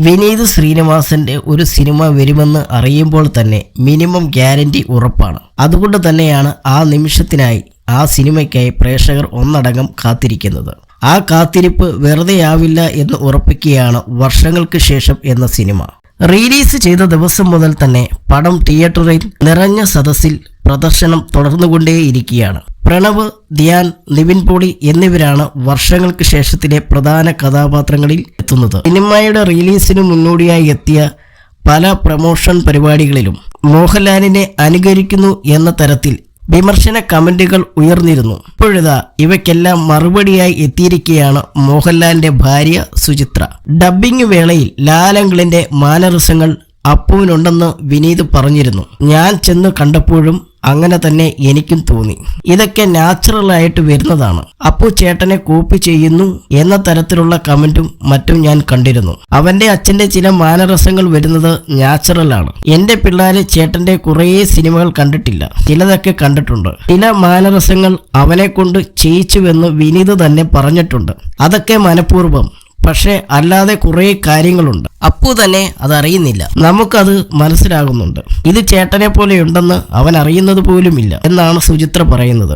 വിനീത് ശ്രീനിവാസന്റെ ഒരു സിനിമ വരുമെന്ന് അറിയുമ്പോൾ തന്നെ മിനിമം ഗ്യാരണ്ടി ഉറപ്പാണ്. അതുകൊണ്ട് തന്നെയാണ് ആ നിമിഷത്തിനായി ആ സിനിമയ്ക്കായി പ്രേക്ഷകർ ഒന്നടങ്കം കാത്തിരിക്കുന്നത്. ആ കാത്തിരിപ്പ് വെറുതെയാവില്ല എന്ന് ഉറപ്പിക്കുകയാണ് വർഷങ്ങൾക്ക് ശേഷം എന്ന സിനിമ. റിലീസ് ചെയ്ത ദിവസം മുതൽ തന്നെ പടം തിയേറ്ററിൽ നിറഞ്ഞ സദസ്സിൽ പ്രദർശനം തുടർന്നുകൊണ്ടേയിരിക്കുകയാണ്. പ്രണവ്, ധ്യാൻ, നിവിൻ പോളി എന്നിവരാണ് വർഷങ്ങൾക്ക് ശേഷത്തിലെ പ്രധാന കഥാപാത്രങ്ങളിൽ എത്തുന്നത്. സിനിമയുടെ റിലീസിന് മുന്നോടിയായി എത്തിയ പല പ്രമോഷൻ പരിപാടികളിലും മോഹൻലാലിനെ അനുകരിക്കുന്നു എന്ന തരത്തിൽ വിമർശന കമന്റുകൾ ഉയർന്നിരുന്നു. ഇപ്പോഴിതാ ഇവയ്ക്കെല്ലാം മറുപടിയായി എത്തിയിരിക്കുകയാണ് മോഹൻലാലിന്റെ ഭാര്യ സുചിത്ര. ഡബ്ബിംഗ് വേളയിൽ ലാലങ്കിളിന്റെ മാനറിസങ്ങൾ അപ്പുവിനുണ്ടെന്ന് വിനീത് പറഞ്ഞിരുന്നു. ഞാൻ ചെന്ന് കണ്ടപ്പോഴും അങ്ങനെ തന്നെ എനിക്കും തോന്നി. ഇതൊക്കെ നാച്ചുറലായിട്ട് വരുന്നതാണ്. അപ്പു ചേട്ടനെ കോപ്പി ചെയ്യുന്നു എന്ന തരത്തിലുള്ള കമന്റും മറ്റും ഞാൻ കണ്ടിരുന്നു. അവന്റെ അച്ഛന്റെ ചില മാനരസങ്ങൾ വരുന്നത് നാച്ചുറലാണ്. എന്റെ പിള്ളേര് ചേട്ടന്റെ കുറേ സിനിമകൾ കണ്ടിട്ടില്ല, ചിലതൊക്കെ കണ്ടിട്ടുണ്ട്. ചില മാനരസങ്ങൾ അവനെ കൊണ്ട് ചെയ്യിച്ചുവെന്ന് വിനീത് തന്നെ പറഞ്ഞിട്ടുണ്ട്. അതൊക്കെ മനഃപൂർവ്വം, പക്ഷെ അല്ലാതെ കുറേ കാര്യങ്ങളുണ്ട്. അപ്പു തന്നെ അതറിയുന്നില്ല, നമുക്കത് മനസ്സിലാകുന്നുണ്ട്. ഇത് ചേട്ടനെ പോലെ ഉണ്ടെന്ന് അവൻ അറിയുന്നത് പോലുമില്ല എന്നാണ് സുചിത്ര പറയുന്നത്.